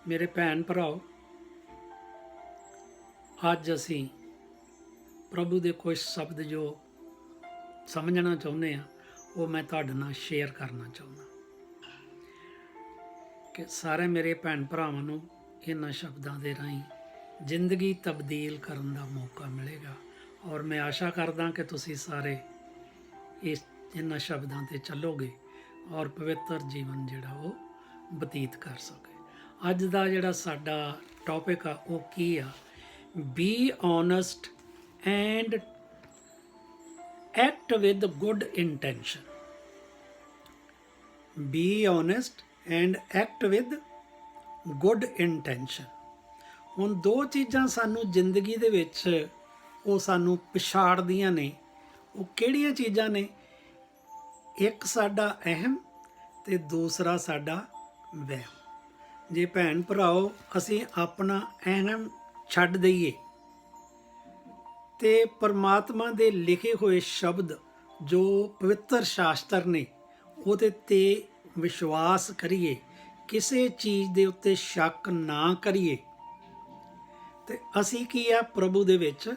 ਮੇਰੇ ਭੈਣ ਭਰਾਓ, ਅੱਜ ਅਸੀਂ ਪ੍ਰਭੂ ਦੇ ਕੁਝ ਸ਼ਬਦ ਜੋ ਸਮਝਣਾ ਚਾਹੁੰਦੇ ਆ ਉਹ ਮੈਂ ਤੁਹਾਡੇ ਨਾਲ ਸ਼ੇਅਰ ਕਰਨਾ ਚਾਹੁੰਦਾ ਕਿ ਸਾਰੇ ਮੇਰੇ ਭੈਣ ਭਰਾਵਾਂ ਨੂੰ ਇਹਨਾਂ ਸ਼ਬਦਾਂ ਦੇ ਰਾਹੀਂ ਜ਼ਿੰਦਗੀ ਤਬਦੀਲ ਕਰਨ ਦਾ ਮੌਕਾ ਮਿਲੇਗਾ। ਔਰ ਮੈਂ ਆਸ਼ਾ ਕਰਦਾ ਕਿ ਤੁਸੀਂ ਸਾਰੇ ਇਹਨਾਂ ਸ਼ਬਦਾਂ ਤੇ ਚੱਲੋਗੇ ਔਰ ਪਵਿੱਤਰ ਜੀਵਨ ਜਿਹੜਾ ਉਹ ਬਤੀਤ ਕਰ ਸਕੇ। ਅੱਜ ਦਾ ਜਿਹੜਾ ਸਾਡਾ ਟੌਪਿਕ ਆ ਉਹ ਕੀ ਆ? B honest and act with good intention. B honest and act with good intention. ਹੁਣ ਦੋ ਚੀਜ਼ਾਂ ਸਾਨੂੰ ਜ਼ਿੰਦਗੀ ਦੇ ਵਿੱਚ ਉਹ ਸਾਨੂੰ ਪਛਾੜਦੀਆਂ ਨੇ। ਉਹ ਕਿਹੜੀਆਂ ਚੀਜ਼ਾਂ ਨੇ? ਇੱਕ ਸਾਡਾ ਅਹਿਮ ਤੇ ਦੂਸਰਾ ਸਾਡਾ ਵਹਿਮ। ਜੇ ਭੈਣ ਭਰਾਓ ਅਸੀਂ ਆਪਣਾ ਅਹਿਮ ਛੱਡ ਦਈਏ ਤੇ ਪਰਮਾਤਮਾ ਦੇ ਲਿਖੇ ਹੋਏ ਸ਼ਬਦ ਜੋ ਪਵਿੱਤਰ ਸ਼ਾਸਤਰ ਨੇ ਉਹਦੇ ਤੇ ਵਿਸ਼ਵਾਸ ਕਰੀਏ, ਕਿਸੇ ਚੀਜ਼ ਦੇ ਉੱਤੇ ਸ਼ੱਕ ਨਾ ਕਰੀਏ, ਤੇ ਅਸੀਂ ਕੀ ਆ ਪ੍ਰਭੂ ਦੇ ਵਿੱਚ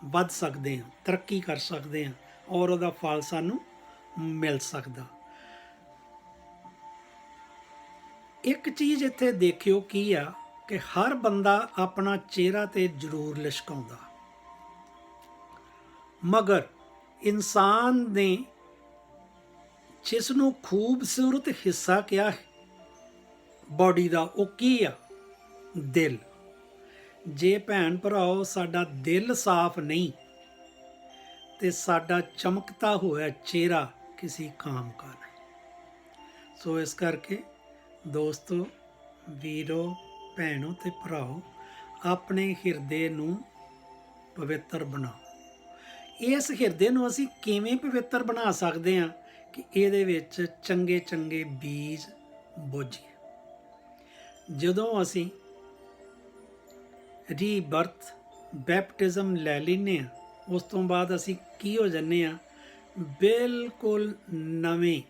ਵੱਧ ਸਕਦੇ ਹਾਂ, ਤਰੱਕੀ ਕਰ ਸਕਦੇ ਹਾਂ ਔਰ ਉਹਦਾ ਫਲ ਸਾਨੂੰ ਮਿਲ ਸਕਦਾ। ਇੱਕ ਚੀਜ਼ ਇੱਥੇ ਦੇਖਿਓ ਕੀ ਆ ਕਿ ਹਰ ਬੰਦਾ ਆਪਣਾ ਚਿਹਰਾ ਤੇ ਜ਼ਰੂਰ ਲਿਸ਼ਕਾਉਂਦਾ, ਮਗਰ ਇਨਸਾਨ ਨੇ ਜਿਸ ਨੂੰ ਖੂਬਸੂਰਤ ਹਿੱਸਾ ਕਿਹਾ ਹੈ ਬਾਡੀ ਦਾ, ਉਹ ਕੀ ਆ? ਦਿਲ। ਜੇ ਭੈਣ ਭਰਾਓ ਸਾਡਾ ਦਿਲ ਸਾਫ਼ ਨਹੀਂ ਤੇ ਸਾਡਾ ਚਮਕਦਾ ਹੋਇਆ ਚਿਹਰਾ ਕਿਸੇ ਕੰਮ ਕਾ ਨਹੀਂ। ਸੋ ਇਸ ਕਰਕੇ ਦੋਸਤੋ, ਵੀਰੋ, ਭੈਣੋ ਤੇ ਭਰਾਓ, ਆਪਣੇ ਹਿਰਦੇ ਨੂੰ ਪਵਿੱਤਰ ਬਣਾਓ। ਇਸ ਹਿਰਦੇ ਨੂੰ ਅਸੀਂ ਕਿਵੇਂ ਪਵਿੱਤਰ ਬਣਾ ਸਕਦੇ ਹਾਂ ਕਿ ਇਹਦੇ ਵਿੱਚ ਚੰਗੇ ਚੰਗੇ ਬੀਜ ਬੋਝੀਏ। ਜਦੋਂ ਅਸੀਂ ਰੀਬਰਥ ਬੈਪਟਿਜ਼ਮ ਲੈ ਲੈਂਦੇ ਹਾਂ, ਉਸ ਤੋਂ ਬਾਅਦ ਅਸੀਂ ਕੀ ਹੋ ਜਾਂਦੇ ਹਾਂ? ਬਿਲਕੁਲ ਨਵੇਂ,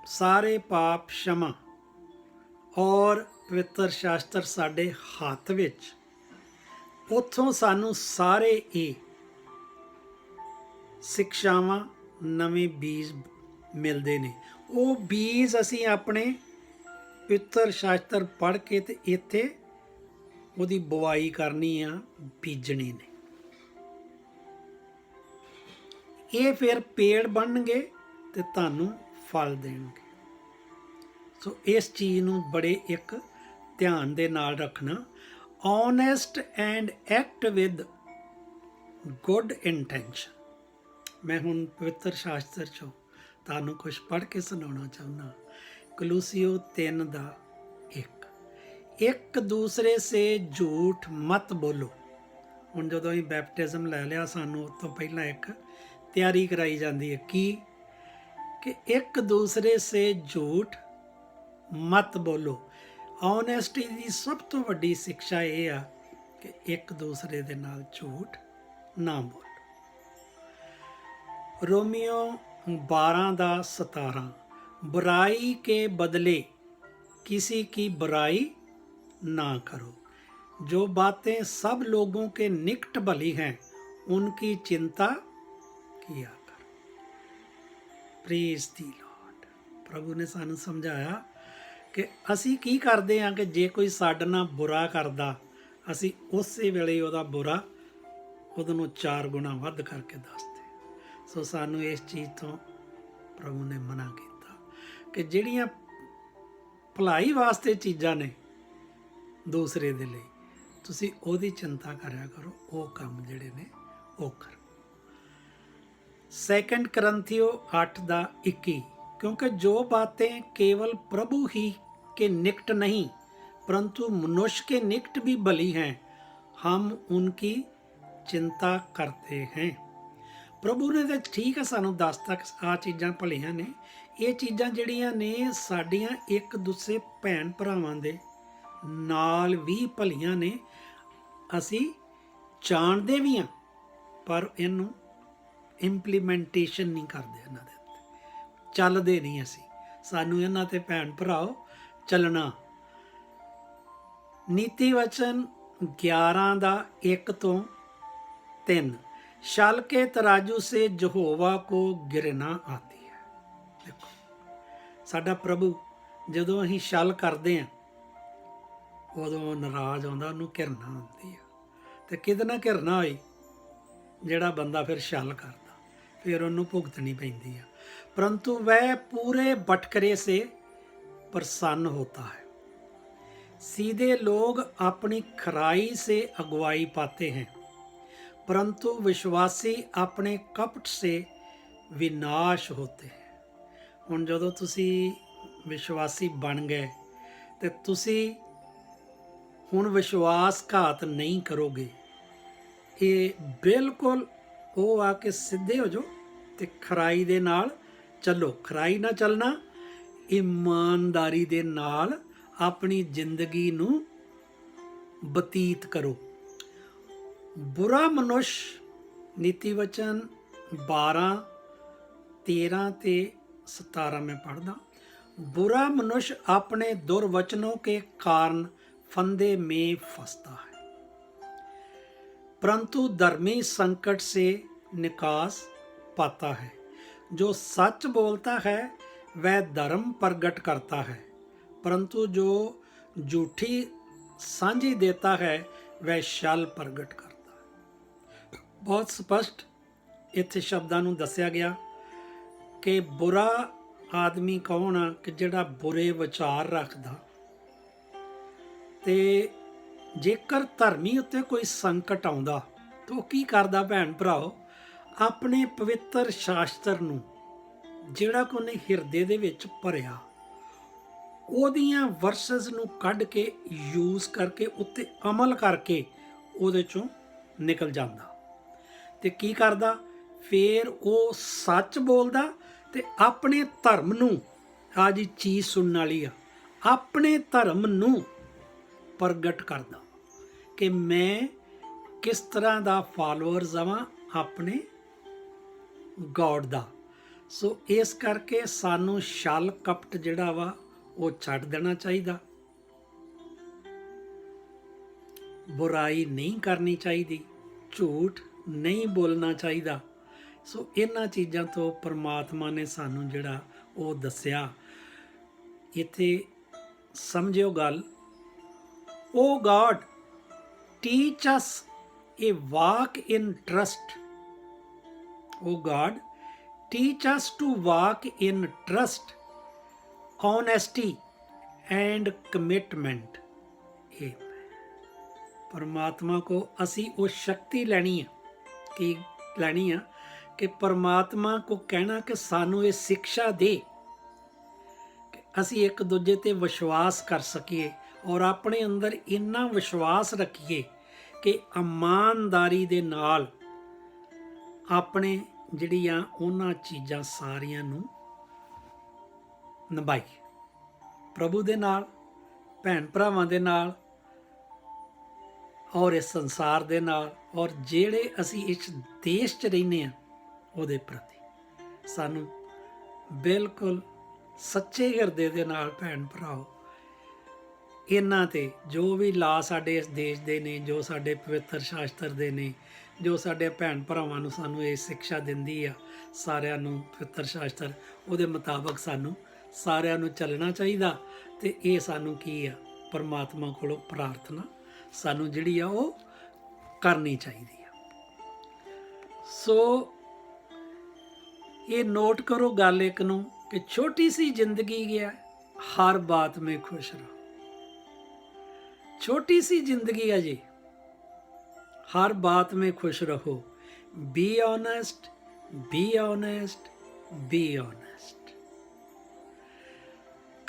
ਸਾਰੇ ਪਾਪ क्षमा ਔਰ ਪਵਿੱਤਰ ਸ਼ਾਸਤਰ ਸਾਡੇ ਹੱਥ ਵਿੱਚ। ਉੱਥੋਂ ਸਾਨੂੰ ਸਾਰੇ ਇਹ ਸਿੱਖਿਆਵਾਂ, ਨਵੇਂ ਬੀਜ ਮਿਲਦੇ ਨੇ। ਉਹ ਬੀਜ ਅਸੀਂ ਆਪਣੇ ਪਵਿੱਤਰ ਸ਼ਾਸਤਰ ਪੜ੍ਹ ਕੇ ਤੇ ਇੱਥੇ ਉਹਦੀ ਬੁਆਈ ਕਰਨੀ ਆ, ਬੀਜਣੇ ਨੇ। ਇਹ ਫਿਰ ਪੇੜ ਬਣਨਗੇ ਤੇ ਤੁਹਾਨੂੰ ਫਲ ਦੇਣਗੇ। ਸੋ ਇਸ ਚੀਜ਼ ਨੂੰ ਬੜੇ ਇੱਕ ਧਿਆਨ ਦੇ ਨਾਲ ਰੱਖਣਾ। Honest and act with good intention. ਮੈਂ ਹੁਣ ਪਵਿੱਤਰ ਸ਼ਾਸਤਰ ਚੋਂ ਤੁਹਾਨੂੰ ਕੁਝ ਪੜ੍ਹ ਕੇ ਸੁਣਾਉਣਾ ਚਾਹੁੰਦਾ। ਕਲੂਸੀਓ 3:1। ਇੱਕ ਦੂਸਰੇ ਸੇ ਝੂਠ ਮਤ ਬੋਲੋ। ਹੁਣ ਜਦੋਂ ਅਸੀਂ ਬੈਪਟਿਜ਼ਮ ਲੈ ਲਿਆ, ਸਾਨੂੰ ਉਸ ਤੋਂ ਪਹਿਲਾਂ ਇੱਕ ਤਿਆਰੀ ਕਰਾਈ ਜਾਂਦੀ ਹੈ ਕੀ? ਕਿ ਇੱਕ ਦੂਸਰੇ ਸੇ ਝੂਠ ਮਤ ਬੋਲੋ। ਓਨੈਸਟੀ ਦੀ ਸਭ ਤੋਂ ਵੱਡੀ ਸਿੱਖਿਆ ਇਹ ਆ ਕਿ ਇੱਕ ਦੂਸਰੇ ਦੇ ਨਾਲ ਝੂਠ ਨਾ ਬੋਲੋ। रोमियो 12:17। बुराई के बदले किसी की बुराई ना करो। जो बातें सब लोगों के निकट भली हैं उनकी चिंता किया कर। प्रेज दी लॉर्ड। प्रभु ने सानू समझाया कि असी की करते हैं कि जे कोई साडे नाल बुरा करदा, असी उसे वेले उहदा बुरा उहदे नूं 4 गुणा वध करके दसदे। सो सानू इस चीज़ तो प्रभु ने मना किया कि जिहड़ियां भलाई वास्ते चीज़ां ने दूसरे दे लई, तुसीं ओहदी चिंता करया करो, वो काम जिहड़े ने वो करो। 2 करंथियो 8:21। क्योंकि जो बातें केवल प्रभु ही के निकट नहीं परंतु मनुष्य के निकट भी भली हैं, हम उनकी चिंता करते हैं। प्रभु ने तो ठीक है सानू दसता कि आ चीज़ां भलियां ने। ये चीज़ां जिहड़ियां ने साडियां एक दूसरे भैन भरावां दे नाल भी भलियां ने। असी जाणदे भी हाँ पर इनू इंप्लीमेंटेशन नहीं करते, इन्हां दे उत्ते चलदे नहीं। असी सानू इन्हां ते भैन भराओ चलना। ਨੀਤੀ ਵਚਨ 11 ਦਾ 1 ਤੋਂ 3। छल के तराजू से यहोवा को गिरना आती है। देखो साडा प्रभु ਜਦੋਂ ਅਸੀਂ ਛਲ ਕਰਦੇ ਹਾਂ ਉਦੋਂ ਨਾਰਾਜ਼ ਆਉਂਦਾ, ਉਹਨੂੰ ਘਿਰਨਾ ਆਉਂਦੀ ਆ। ਤੇ ਕਿਹਦੇ ਨਾਲ ਘਿਰਨਾ ਹੋਈ? ਜਿਹੜਾ ਬੰਦਾ ਫਿਰ ਛਲ ਕਰਦਾ, ਫਿਰ ਉਹਨੂੰ ਭੁਗਤਣੀ ਪੈਂਦੀ ਆ। परंतु वह पूरे बटकरे से प्रसन्न होता है। सीधे लोग अपनी खराई से अगुवाई पाते हैं, परंतु विश्वासी अपने कपट से विनाश होते हैं। हुण जदों तुसी विश्वासी बन गए तो तुसी हुण विश्वासघात नहीं करोगे। ये बिल्कुल वो आके सीधे हो जाओ ते खराई दे नाल चलो। खराई ना चलना, ईमानदारी दे नाल अपनी जिंदगी नू बतीत करो। बुरा मनुष्य नीति वचन 12 13 ते 17 में पढ़दा। बुरा मनुष्य अपने दुर्वचनों के कारण फंदे में फंसता है, परंतु धर्मी संकट से निकास पाता है। जो सच बोलता है वह धर्म प्रगट करता है, परंतु जो झूठी सांझी देता है वह छल प्रगट करता है। बहुत स्पष्ट इत्थे शब्दां नूं दस्सिया गया कि बुरा आदमी कौन आ कि जिहड़ा बुरे विचार रखदा। ते जेकर धर्मी उत्ते कोई संकट आउंदा तो की करदा भैन भराओ? अपने पवित्र शास्त्र नूं ਜਿਹੜਾ ਕਿ ਉਹਨੇ ਹਿਰਦੇ ਦੇ ਵਿੱਚ ਭਰਿਆ, ਉਹਦੀਆਂ ਵਰਸਸ ਨੂੰ ਕੱਢ ਕੇ ਯੂਜ਼ ਕਰਕੇ ਉੱਤੇ ਅਮਲ ਕਰਕੇ ਉਹਦੇ ਚੋਂ ਨਿਕਲ ਜਾਂਦਾ। ਤੇ ਕੀ ਕਰਦਾ? ਫਿਰ ਉਹ ਸੱਚ ਬੋਲਦਾ ਤੇ ਆਪਣੇ ਧਰਮ ਨੂੰ, ਆ ਜੀ ਚੀਜ਼ ਸੁਣਨ ਵਾਲੀ ਆ, ਆਪਣੇ ਧਰਮ ਨੂੰ ਪ੍ਰਗਟ ਕਰਦਾ ਕਿ ਮੈਂ ਕਿਸ ਤਰ੍ਹਾਂ ਦਾ ਫਾਲੋਅਰਸ ਆਵਾਂ ਆਪਣੇ ਗੋਡ ਦਾ। ਸੋ ਇਸ ਕਰਕੇ ਸਾਨੂੰ ਛਲ ਕਪਟ ਜਿਹੜਾ ਵਾ ਉਹ ਛੱਡ ਦੇਣਾ ਚਾਹੀਦਾ। ਬੁਰਾਈ ਨਹੀਂ ਕਰਨੀ ਚਾਹੀਦੀ, ਝੂਠ ਨਹੀਂ ਬੋਲਣਾ ਚਾਹੀਦਾ। ਸੋ ਇਹਨਾਂ ਚੀਜ਼ਾਂ ਤੋਂ ਪਰਮਾਤਮਾ ਨੇ ਸਾਨੂੰ ਜਿਹੜਾ ਉਹ ਦੱਸਿਆ। ਇੱਥੇ ਸਮਝਿਓ ਗੱਲ। O God teach us a walk in trust. O God teach us to walk in trust, honesty and commitment। परमात्मा को असी वो शक्ति लैनी है कि लैनी है कि परमात्मा को कहना कि सानू ये शिक्षा दे कि असी एक दूजे ते विश्वास कर सकीए और अपने अंदर इन्ना विश्वास रखिए कि ईमानदारी दे नाल अपने ਜਿਹੜੀਆਂ ਉਹਨਾਂ ਚੀਜ਼ਾਂ ਸਾਰੀਆਂ ਨੂੰ ਨਿਭਾਈ ਪ੍ਰਭੂ ਦੇ ਨਾਲ, ਭੈਣ ਭਰਾਵਾਂ ਦੇ ਨਾਲ ਔਰ ਇਸ ਸੰਸਾਰ ਦੇ ਨਾਲ, ਔਰ ਜਿਹੜੇ ਅਸੀਂ ਇਸ ਦੇਸ਼ 'ਚ ਰਹਿੰਦੇ ਹਾਂ ਉਹਦੇ ਪ੍ਰਤੀ ਸਾਨੂੰ ਬਿਲਕੁਲ ਸੱਚੇ ਹਿਰਦੇ ਦੇ ਨਾਲ ਭੈਣ ਭਰਾਓ ਇਹਨਾਂ ਤੇ ਜੋ ਵੀ ਲਾ ਸਾਡੇ ਇਸ ਦੇਸ਼ ਦੇ ਨੇ, ਜੋ ਸਾਡੇ ਪਵਿੱਤਰ ਸ਼ਾਸਤਰ ਦੇ ਨੇ, ਜੋ ਸਾਡੇ ਭੈਣ ਭਰਾਵਾਂ ਨੂੰ ਸਾਨੂੰ ਇਹ ਸਿੱਖਿਆ ਦਿੰਦੀ ਆ, ਸਾਰਿਆਂ ਨੂੰ ਪਵਿੱਤਰ ਸ਼ਾਸਤਰ ਉਹਦੇ ਮੁਤਾਬਕ ਸਾਨੂੰ ਸਾਰਿਆਂ ਨੂੰ ਚੱਲਣਾ ਚਾਹੀਦਾ। ਤੇ ਇਹ ਸਾਨੂੰ ਕੀ ਆ? ਪਰਮਾਤਮਾ ਕੋਲੋਂ ਪ੍ਰਾਰਥਨਾ ਸਾਨੂੰ ਜਿਹੜੀ ਆ ਉਹ ਕਰਨੀ ਚਾਹੀਦੀ ਆ। ਸੋ ਇਹ ਨੋਟ ਕਰੋ ਗੱਲ ਇੱਕ ਨੂੰ ਕਿ ਛੋਟੀ ਸੀ ਜ਼ਿੰਦਗੀ ਗਿਆ, ਹਰ ਬਾਤ में खुश रहो। छोटी सी जिंदगी है जी, हर बात में खुश रहो। Be honest, be honest, be honest.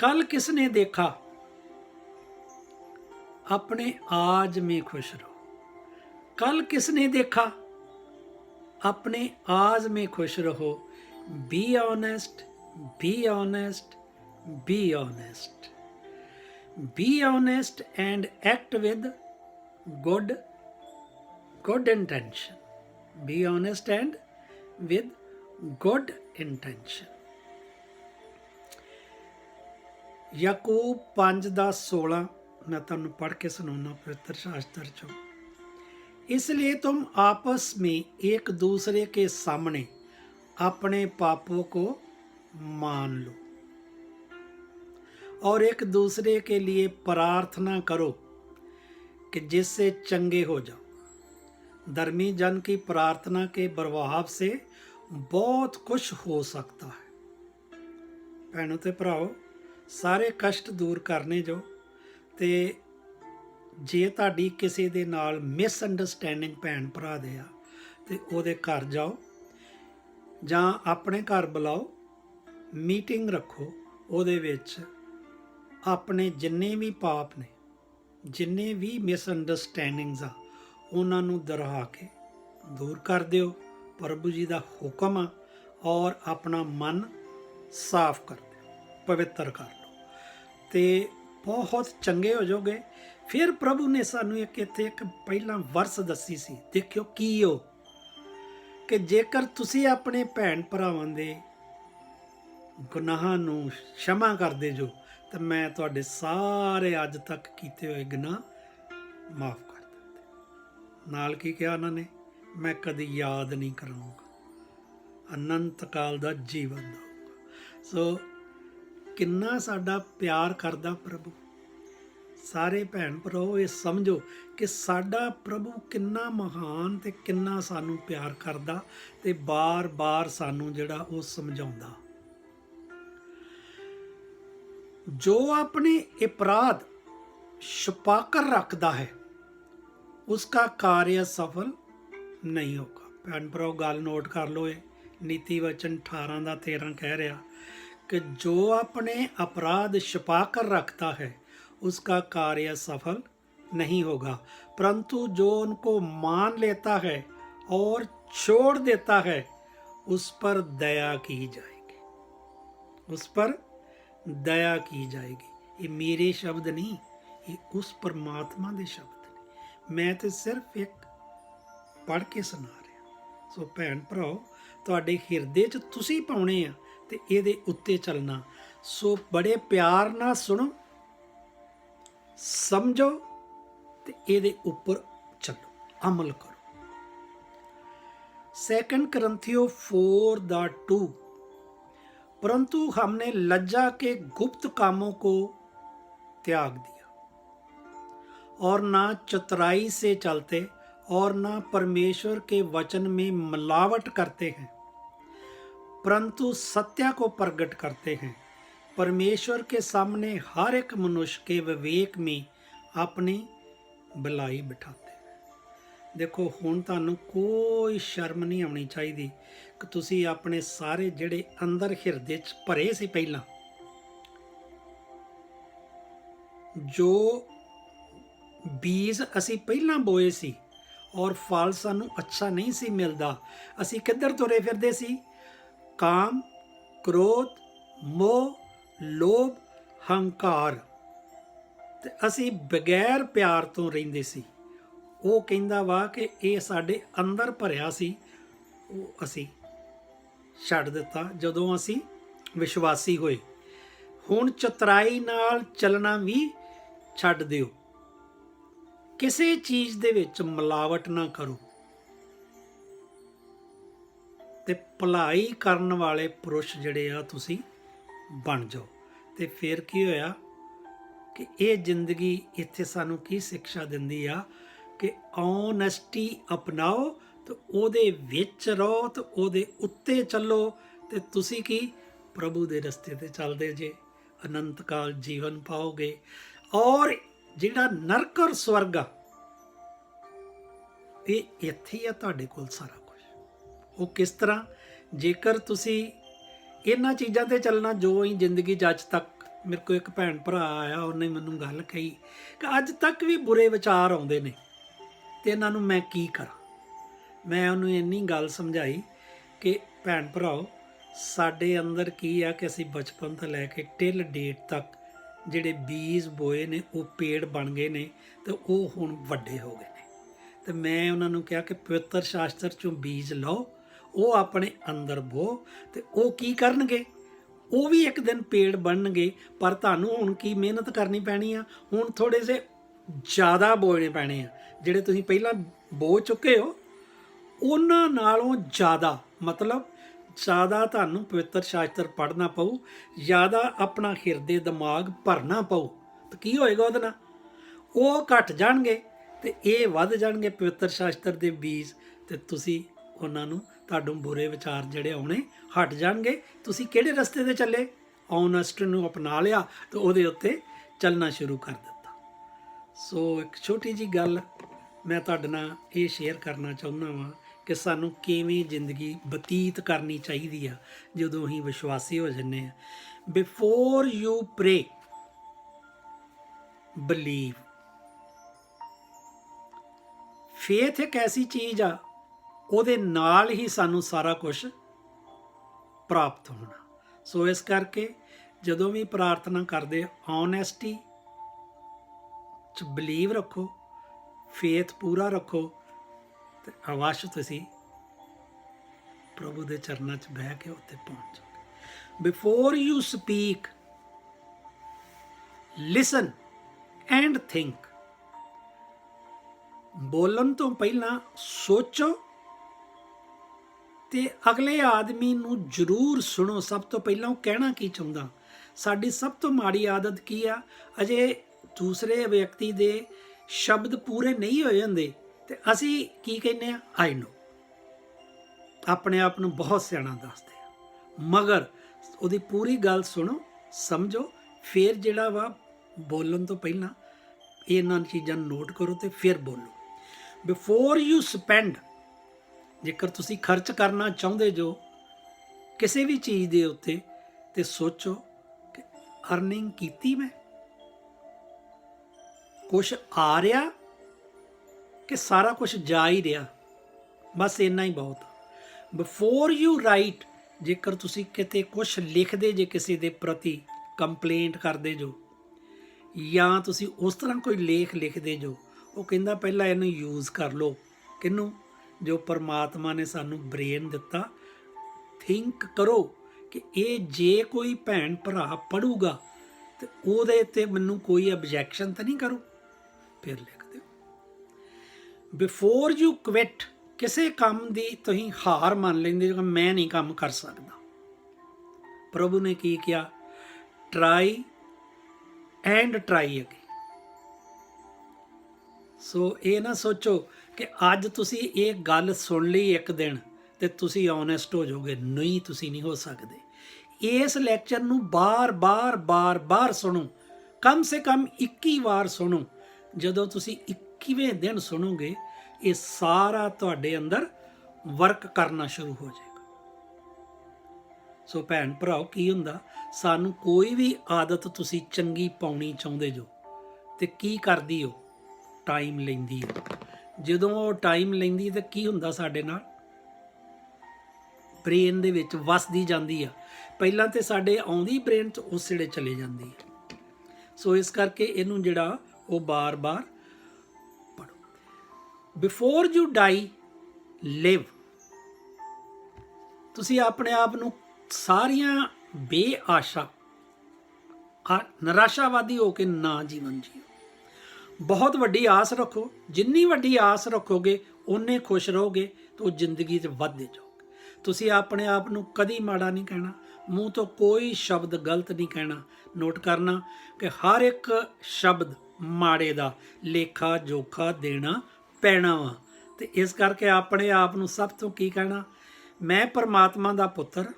कल किसने देखा? अपने आज में खुश रहो। कल किसने देखा? अपने आज में खुश रहो। Be honest, be honest, be honest. Be honest and act with good intention. Be honest and with good intention. याकूब 5 ਦਾ 16 मैं तुहानू पढ़ के सुनाना पवित्र शास्त्र चो। इसलिए तुम आपस में एक दूसरे के सामने अपने पापों को मान लो और एक दूसरे के लिए प्रार्थना करो कि जिससे चंगे हो जाओ। धर्मी जन की प्रार्थना के प्रभाव से बहुत कुछ हो सकता है। भैनों ते भराओ, सारे कष्ट दूर करने जो ते जे ਤੁਹਾਡੀ ਕਿਸੇ ਦੇ ਨਾਲ ਮਿਸਅੰਡਰਸਟੈਂਡਿੰਗ ਭੈਣ ਭਰਾ ਦੇ ਆ ਤੇ ਉਹਦੇ ਘਰ ਜਾਓ ਜਾਂ ਆਪਣੇ ਘਰ ਬੁਲਾਓ, ਮੀਟਿੰਗ ਰੱਖੋ, ਉਹਦੇ ਵਿੱਚ ਆਪਣੇ ਜਿੰਨੇ ਵੀ ਪਾਪ ਨੇ, ਜਿੰਨੇ ਵੀ ਮਿਸਅੰਡਰਸਟੈਂਡਿੰਗਸ ਆ, ਉਹਨਾਂ ਨੂੰ ਦੁਹਰਾ ਕੇ ਦੂਰ ਕਰ ਦਿਓ। ਪ੍ਰਭੂ ਜੀ ਦਾ ਹੁਕਮ ਆ ਔਰ ਆਪਣਾ ਮਨ ਸਾਫ਼ ਕਰ ਦਿਓ, ਪਵਿੱਤਰ ਕਰ ਲਓ ਤੇ ਬਹੁਤ ਚੰਗੇ ਹੋ ਜਾਓਗੇ। ਫਿਰ ਪ੍ਰਭੂ ਨੇ ਸਾਨੂੰ ਇੱਕ ਪਹਿਲਾਂ ਵਰਸ ਦੱਸੀ ਸੀ, ਦੇਖਿਓ ਕੀ ਉਹ ਕਿ ਜੇਕਰ ਤੁਸੀਂ ਆਪਣੇ ਭੈਣ ਭਰਾਵਾਂ ਦੇ ਗੁਨਾਹਾਂ ਨੂੰ क्षमा ਕਰਦੇ ਜੋ ਤਾਂ ਮੈਂ ਤੁਹਾਡੇ ਸਾਰੇ ਅੱਜ ਤੱਕ ਕੀਤੇ ਹੋਏ ਗੁਨਾਹ ਮਾਫ ਕਰ ਦਿੱਤੇ। ਨਾਲ ਕੀ ਕਿਹਾ ਉਹਨਾਂ ਨੇ? ਮੈਂ ਕਦੀ ਯਾਦ ਨਹੀਂ ਕਰਾਂਗਾ, ਅਨੰਤ ਕਾਲ ਦਾ ਜੀਵਨ ਦਊਂਗਾ। ਸੋ ਕਿੰਨਾ ਸਾਡਾ ਪਿਆਰ ਕਰਦਾ ਪ੍ਰਭੂ। ਸਾਰੇ ਭੈਣ ਭਰਾਓ ਇਹ ਸਮਝੋ ਕਿ ਸਾਡਾ ਪ੍ਰਭੂ ਕਿੰਨਾ ਮਹਾਨ ਤੇ ਕਿੰਨਾ ਸਾਨੂੰ ਪਿਆਰ ਕਰਦਾ ਤੇ ਬਾਰ-ਬਾਰ ਸਾਨੂੰ ਜਿਹੜਾ ਉਹ ਸਮਝਾਉਂਦਾ। जो अपने अपराध छुपा कर रखता है उसका कार्य सफल नहीं होगा। भैन भराओ गल नोट कर लो, ये नीति वचन 18:13 कह रहा कि जो अपने अपराध छुपा कर रखता है उसका कार्य सफल नहीं होगा, परंतु जो उनको मान लेता है और छोड़ देता है उस पर दया की जाएगी, उस पर दया की जाएगी। ये मेरे शब्द नहीं, ये उस परमात्मा के शब्द ने। मैं तो सिर्फ एक पढ़ के सुना रहा। सो भैन भराओ, तुहाडे हिरदे च तुसी पाउणे आ ते इहदे उत्ते चलना। सो बड़े प्यार नाल सुनो, समझो ते इहदे उपर चलो, अमल करो। 2 Corinthians 4:2 परंतु हमने लज्जा के गुप्त कामों को त्याग दिया और ना चतुराई से चलते और ना परमेश्वर के वचन में मिलावट करते हैं, परंतु सत्य को प्रकट करते हैं। परमेश्वर के सामने हर एक मनुष्य के विवेक में अपनी भलाई बिठाते हैं। देखो हुण तुहानूं कोई शर्म नहीं आनी चाहिए कि तुसी अपने सारे जिहड़े अंदर हिरदे च भरे सी पहलां, जो बीज असी पहलां बोए सी और फल सानूं अच्छा नहीं सी मिलदा, असी किधर तुरे फिरदे सी? काम, क्रोध, मोह, लोभ, हंकार ते असी बगैर प्यार तो रहिंदे सी। ਉਹ ਕਹਿੰਦਾ ਵਾ ਕਿ ਇਹ ਸਾਡੇ ਅੰਦਰ ਭਰਿਆ ਸੀ, ਉਹ ਅਸੀਂ ਛੱਡ ਦਿੱਤਾ ਜਦੋਂ ਅਸੀਂ ਵਿਸ਼ਵਾਸੀ ਹੋਏ। ਹੁਣ ਚਤੁਰਾਈ ਨਾਲ ਚੱਲਣਾ ਵੀ ਛੱਡ ਦਿਓ, ਕਿਸੇ ਚੀਜ਼ ਦੇ ਵਿੱਚ ਮਿਲਾਵਟ ਨਾ ਕਰੋ ਤੇ ਭਲਾਈ ਕਰਨ ਵਾਲੇ ਪੁਰਸ਼ ਜਿਹੜੇ ਆ ਤੁਸੀਂ ਬਣ ਜਾਓ। ਤੇ ਫਿਰ ਕੀ ਹੋਇਆ ਕਿ ਇਹ ਜ਼ਿੰਦਗੀ ਇੱਥੇ ਸਾਨੂੰ ਕੀ ਸਿੱਖਿਆ ਦਿੰਦੀ ਆ ਕਿ ਓਨੈਸਟੀ ਅਪਣਾਓ ਤੇ ਉਹਦੇ ਵਿੱਚ ਰਹੋ ਤੇ ਉਹਦੇ ਉੱਤੇ ਚੱਲੋ ਤੇ ਤੁਸੀਂ ਕੀ ਪ੍ਰਭੂ ਦੇ ਰਸਤੇ ਤੇ ਚੱਲਦੇ ਜੇ ਅਨੰਤ ਕਾਲ ਜੀਵਨ ਪਾਓਗੇ। ਔਰ ਜਿਹੜਾ ਨਰਕ ਔਰ ਸਵਰਗ ਆ ਇਹ ਇੱਥੇ ਹੀ ਆ ਤੁਹਾਡੇ ਕੋਲ ਸਾਰਾ ਕੁਝ। ਉਹ ਕਿਸ ਤਰ੍ਹਾਂ? ਜੇਕਰ ਤੁਸੀਂ ਇਹਨਾਂ ਚੀਜ਼ਾਂ ਤੇ ਚੱਲਣਾ ਜੋ ਹੀ ਜ਼ਿੰਦਗੀ 'ਚ ਅੱਜ ਤੱਕ। ਮੇਰੇ ਕੋਲ ਇੱਕ ਭੈਣ ਭਰਾ ਆਇਆ, ਉਹਨੇ ਮੈਨੂੰ ਗੱਲ ਕਹੀ ਕਿ ਅੱਜ ਤੱਕ ਵੀ ਬੁਰੇ ਵਿਚਾਰ ਆਉਂਦੇ ਨੇ ਤੇ ਇਹਨਾਂ ਨੂੰ ਮੈਂ ਕੀ ਕਰਾਂ। ਮੈਂ ਉਹਨੂੰ ਇੰਨੀ ਗੱਲ ਸਮਝਾਈ ਕਿ ਭੈਣ ਭਰਾਓ, ਸਾਡੇ ਅੰਦਰ ਕੀ ਆ ਕਿ ਅਸੀਂ ਬਚਪਨ ਤੋਂ ਲੈ ਕੇ ਟਿਲ ਡੇਟ ਤੱਕ ਜਿਹੜੇ ਬੀਜ ਬੋਏ ਨੇ ਉਹ ਪੇੜ ਬਣ ਗਏ ਨੇ ਤੇ ਉਹ ਹੁਣ ਵੱਡੇ ਹੋ ਗਏ ਨੇ। ਤੇ ਮੈਂ ਉਹਨਾਂ ਨੂੰ ਕਿਹਾ ਕਿ ਪਵਿੱਤਰ ਸ਼ਾਸਤਰ 'ਚੋਂ ਬੀਜ ਲਓ, ਉਹ ਆਪਣੇ ਅੰਦਰ ਬੋ ਤੇ ਉਹ ਕੀ ਕਰਨਗੇ? ਉਹ ਵੀ ਇੱਕ ਦਿਨ ਪੇੜ ਬਣਨਗੇ। ਪਰ ਤੁਹਾਨੂੰ ਹੁਣ ਕੀ ਮਿਹਨਤ ਕਰਨੀ ਪੈਣੀ ਆ, ਹੁਣ ਥੋੜੇ ਜਿਹੇ ਜ਼ਿਆਦਾ ਬੋਲਣੇ ਪੈਣੇ ਆ। ਜਿਹੜੇ ਤੁਸੀਂ ਪਹਿਲਾਂ ਬੋ ਚੁੱਕੇ ਹੋ ਉਹਨਾਂ ਨਾਲੋਂ ਜ਼ਿਆਦਾ, ਮਤਲਬ ਜ਼ਿਆਦਾ ਤੁਹਾਨੂੰ ਪਵਿੱਤਰ ਸ਼ਾਸਤਰ ਪੜ੍ਹਨਾ ਪਊ, ਜ਼ਿਆਦਾ ਆਪਣਾ ਹਿਰਦੇ ਦਿਮਾਗ ਭਰਨਾ ਪਊ। ਤਾਂ ਕੀ ਹੋਏਗਾ ਉਹਦੇ ਨਾਲ? ਉਹ ਘਟ ਜਾਣਗੇ ਤੇ ਇਹ ਵੱਧ ਜਾਣਗੇ ਪਵਿੱਤਰ ਸ਼ਾਸਤਰ ਦੇ ਬੀਜ, ਤੇ ਤੁਸੀਂ ਉਹਨਾਂ ਨੂੰ, ਤੁਹਾਨੂੰ ਬੁਰੇ ਵਿਚਾਰ ਜਿਹੜੇ ਆਉਣੇ ਹਟ ਜਾਣਗੇ। ਤੁਸੀਂ ਕਿਹੜੇ ਰਸਤੇ 'ਤੇ ਚੱਲੇ? ਓਨੈਸਟ ਨੂੰ ਅਪਣਾ ਲਿਆ ਤੇ ਉਹਦੇ ਉੱਤੇ ਚੱਲਣਾ ਸ਼ੁਰੂ ਕਰ ਦਿੱਤਾ। ਸੋ ਇੱਕ ਛੋਟੀ ਜਿਹੀ ਗੱਲ ਮੈਂ ਤੁਹਾਡੇ ਨਾਲ ਇਹ ਸ਼ੇਅਰ ਕਰਨਾ ਚਾਹੁੰਦਾ ਵਾਂ ਕਿ ਸਾਨੂੰ ਕਿਵੇਂ ਜ਼ਿੰਦਗੀ ਬਤੀਤ ਕਰਨੀ ਚਾਹੀਦੀ ਆ ਜਦੋਂ ਅਸੀਂ ਵਿਸ਼ਵਾਸੀ ਹੋ ਜਾਂਦੇ ਹਾਂ। Before you pray believe. Faith ਇੱਕ ਐਸੀ ਚੀਜ਼ ਆ, ਉਹਦੇ ਨਾਲ ਹੀ ਸਾਨੂੰ ਸਾਰਾ ਕੁਝ ਪ੍ਰਾਪਤ ਹੋਣਾ। ਸੋ ਇਸ ਕਰਕੇ ਜਦੋਂ ਵੀ ਪ੍ਰਾਰਥਨਾ ਕਰਦੇ, ਓਨੈਸਟੀ 'ਚ ਬਲੀਵ ਰੱਖੋ, ਫੇਥ ਪੂਰਾ ਰੱਖੋ, ਤੇ ਅਵਸ਼ ਤੁਸੀਂ ਪ੍ਰਭੂ ਦੇ ਚਰਨਾਂ 'ਚ ਬਹਿ ਕੇ ਉੱਥੇ ਪਹੁੰਚ ਜਾਓਗੇ। Before you speak ਲਿਸਨ and think. ਬੋਲਣ ਤੋਂ ਪਹਿਲਾਂ ਸੋਚੋ ਤੇ ਅਗਲੇ ਆਦਮੀ ਨੂੰ ਜ਼ਰੂਰ ਸੁਣੋ। ਸਭ ਤੋਂ ਪਹਿਲਾਂ ਉਹ ਕਹਿਣਾ ਕੀ ਚਾਹੁੰਦਾ। ਸਾਡੀ ਸਭ ਤੋਂ ਮਾੜੀ ਆਦਤ ਕੀ ਆ? ਅਜੇ ਦੂਸਰੇ ਵਿਅਕਤੀ ਦੇ ਸ਼ਬਦ ਪੂਰੇ ਨਹੀਂ ਹੋਏ ਹੁੰਦੇ ਤੇ ਅਸੀਂ ਕੀ ਕਹਿੰਦੇ ਆ? ਆਈ ਨੋ। ਆਪਣੇ ਆਪ ਨੂੰ ਬਹੁਤ ਸਿਆਣਾ ਦੱਸਦੇ ਆ, ਮਗਰ ਉਹਦੀ ਪੂਰੀ ਗੱਲ ਸੁਣੋ, ਸਮਝੋ, ਫਿਰ ਜਿਹੜਾ ਵਾ ਬੋਲਣ ਤੋਂ ਪਹਿਲਾਂ ਇਹਨਾਂ ਚੀਜ਼ਾਂ ਨੂੰ ਨੋਟ ਕਰੋ ਤੇ ਫਿਰ ਬੋਲੋ। ਬਿਫੋਰ ਯੂ ਸਪੈਂਡ, ਜੇਕਰ ਤੁਸੀਂ ਖਰਚ ਕਰਨਾ ਚਾਹੁੰਦੇ ਜੋ ਕਿਸੇ ਵੀ ਚੀਜ਼ ਦੇ ਉੱਤੇ, ਤੇ ਸੋਚੋ ਕਿ ਅਰਨਿੰਗ ਕੀਤੀ ਮੈਂ, ਕੁਛ ਆ ਰਿਹਾ ਕਿ ਸਾਰਾ ਕੁਛ ਜਾ ਹੀ ਰਿਹਾ। ਬਸ ਇੰਨਾ ਹੀ ਬਹੁਤ। ਬਿਫੋਰ ਯੂ ਰਾਈਟ, ਜੇਕਰ ਤੁਸੀਂ ਕਿਤੇ ਕੁਛ ਲਿਖਦੇ ਜੇ ਕਿਸੇ ਦੇ ਪ੍ਰਤੀ, ਕੰਪਲੇਂਟ ਕਰਦੇ ਜੋ, ਜਾਂ ਤੁਸੀਂ ਉਸ ਤਰ੍ਹਾਂ ਕੋਈ ਲੇਖ ਲਿਖਦੇ ਜੋ, ਉਹ ਕਹਿੰਦਾ ਪਹਿਲਾਂ ਇਹਨੂੰ ਯੂਜ਼ ਕਰ ਲਓ। ਕਿਹਨੂੰ? ਜੋ ਪਰਮਾਤਮਾ ਨੇ ਸਾਨੂੰ ਬ੍ਰੇਨ ਦਿੱਤਾ। ਥਿੰਕ ਕਰੋ ਕਿ ਇਹ ਜੇ ਕੋਈ ਭੈਣ ਭਰਾ ਪੜੂਗਾ ਤੇ ਉਹਦੇ 'ਤੇ ਮੈਨੂੰ ਕੋਈ ਆਬਜੈਕਸ਼ਨ ਤਾਂ ਨਹੀਂ ਕਰੂ। ਫਿਰ ਲਿਖ ਦਿਓ। ਬਿਫੋਰ ਯੂ ਕੁਇਟ, ਕਿਸੇ ਕੰਮ ਦੀ ਤੁਸੀਂ ਹਾਰ ਮੰਨ ਲੈਂਦੇ ਜੋ ਮੈਂ ਨਹੀਂ ਕੰਮ ਕਰ ਸਕਦਾ। ਪ੍ਰਭੂ ਨੇ ਕੀ ਕਿਹਾ? ਟਰਾਈ ਐਂਡ ਟਰਾਈ ਅਗੇ। ਸੋ ਇਹ ਨਾ ਸੋਚੋ ਕਿ ਅੱਜ ਤੁਸੀਂ ਇਹ ਗੱਲ ਸੁਣ ਲਈ ਇੱਕ ਦਿਨ ਤੇ ਤੁਸੀਂ ਓਨੈਸਟ ਹੋ ਜਾਓਗੇ। ਨਹੀਂ, ਤੁਸੀਂ ਨਹੀਂ ਹੋ ਸਕਦੇ। ਇਸ ਲੈਕਚਰ ਨੂੰ ਬਾਰ-ਬਾਰ ਸੁਣੋ, ਕਮ ਸੇ ਕਮ 21 ਵਾਰ ਸੁਣੋ। ਜਦੋਂ ਤੁਸੀਂ 21ਵੇਂ ਦਿਨ ਸੁਣੋਗੇ, ਇਹ ਸਾਰਾ ਤੁਹਾਡੇ ਅੰਦਰ ਵਰਕ ਕਰਨਾ ਸ਼ੁਰੂ ਹੋ ਜਾਏਗਾ। ਸੋ ਭੈਣ ਭਰਾਓ, ਕੀ ਹੁੰਦਾ, ਸਾਨੂੰ ਕੋਈ ਵੀ ਆਦਤ ਤੁਸੀਂ ਚੰਗੀ ਪਾਉਣੀ ਚਾਹੁੰਦੇ ਜੋ, ਤੇ ਕੀ ਕਰਦੀ ਹੋ? ਟਾਈਮ ਲੈਂਦੀ ਹੈ। ਜਦੋਂ ਉਹ ਟਾਈਮ ਲੈਂਦੀ ਤਾਂ ਕੀ ਹੁੰਦਾ ਸਾਡੇ ਨਾਲ? ਬ੍ਰੇਨ ਦੇ ਵਿੱਚ ਵਸਦੀ ਜਾਂਦੀ ਆ। ਪਹਿਲਾਂ ਤੇ ਸਾਡੇ ਆਉਂਦੀ ਬ੍ਰੇਨ 'ਚ ਉਸ ਵੇਲੇ ਚਲੇ ਜਾਂਦੀ ਹੈ। ਸੋ ਇਸ ਕਰਕੇ ਇਹਨੂੰ ਜਿਹੜਾ ਉਹ ਬਾਰ-ਬਾਰ ਪੜ੍ਹੋ। ਬਿਫੋਰ ਯੂ ਡਾਈ ਲਿਵ। ਤੁਸੀਂ ਆਪਣੇ ਆਪ ਨੂੰ ਸਾਰੀਆਂ ਬੇਆਸ਼ਾ, ਨਿਰਾਸ਼ਾਵਾਦੀ ਹੋ ਕੇ ਨਾ ਜੀਵਨ ਜੀਓ। ਬਹੁਤ ਵੱਡੀ ਆਸ ਰੱਖੋ। ਜਿੰਨੀ ਵੱਡੀ ਆਸ ਰੱਖੋਗੇ ਓਨੇ ਖੁਸ਼ ਰਹੋਗੇ ਤੇ ਉਹ ਜ਼ਿੰਦਗੀ 'ਚ ਵੱਧਦੇ ਜਾਓਗੇ। ਤੁਸੀਂ ਆਪਣੇ ਆਪ ਨੂੰ ਕਦੀ ਮਾੜਾ ਨਹੀਂ ਕਹਿਣਾ, ਮੂੰਹ ਤੋਂ ਕੋਈ ਸ਼ਬਦ ਗਲਤ ਨਹੀਂ ਕਹਿਣਾ। ਨੋਟ ਕਰਨਾ ਕਿ ਹਰ ਇੱਕ ਸ਼ਬਦ ਮਾੜੇ ਦਾ ਲੇਖਾ ਜੋਖਾ ਦੇਣਾ ਪੈਣਾ ਵਾ। ਤੇ ਇਸ ਕਰਕੇ ਆਪਣੇ ਆਪ ਨੂੰ ਸਭ ਤੋਂ ਕੀ ਕਹਿਣਾ? ਮੈਂ ਪਰਮਾਤਮਾ ਦਾ ਪੁੱਤਰ,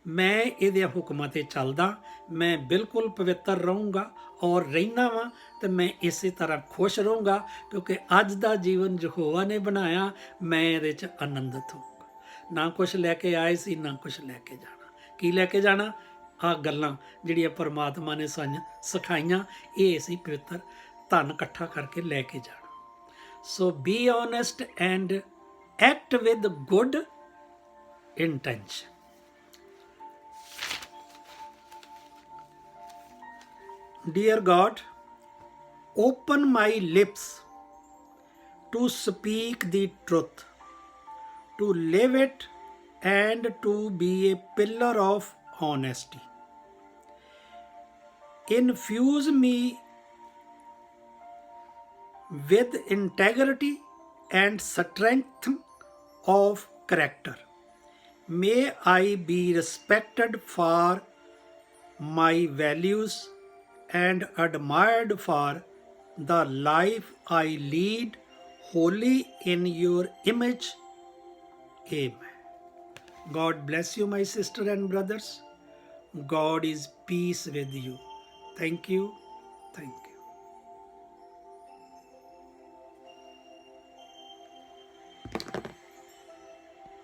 ਮੈਂ ਇਹਦੇ ਹੁਕਮਾਂ 'ਤੇ ਚੱਲਦਾ, ਮੈਂ ਬਿਲਕੁਲ ਪਵਿੱਤਰ ਰਹੂੰਗਾ ਔਰ ਰਹਿਣਾ ਵਾਂ, ਤੇ ਮੈਂ ਇਸੇ ਤਰ੍ਹਾਂ ਖੁਸ਼ ਰਹੂੰਗਾ ਕਿਉਂਕਿ ਅੱਜ ਦਾ ਜੀਵਨ ਯਹੋਵਾ ਨੇ ਬਣਾਇਆ, ਮੈਂ ਇਹਦੇ 'ਚ ਆਨੰਦਿਤ ਹੋਊਂਗਾ। ਨਾ ਕੁਛ ਲੈ ਕੇ ਆਏ ਸੀ, ਨਾ ਕੁਛ ਲੈ ਕੇ ਜਾਣਾ। ਕੀ ਲੈ ਕੇ ਜਾਣਾ? ਆਹ ਗੱਲਾਂ ਜਿਹੜੀਆਂ ਪਰਮਾਤਮਾ ਨੇ ਸਾਨੂੰ ਸਿਖਾਈਆਂ, ਇਹ ਅਸੀਂ ਪਵਿੱਤਰ ਧਨ ਇਕੱਠਾ ਕਰਕੇ ਲੈ ਕੇ ਜਾਣਾ। So be honest and act with good intention. Dear God, open my lips to speak the truth, to live it, and to be a pillar of honesty. Infuse me with integrity and strength of character. May I be respected for my values and admired for the life I lead, wholly in your image. Amen. God bless you, my sister and brothers. God is peace with you. Thank you. Thank you.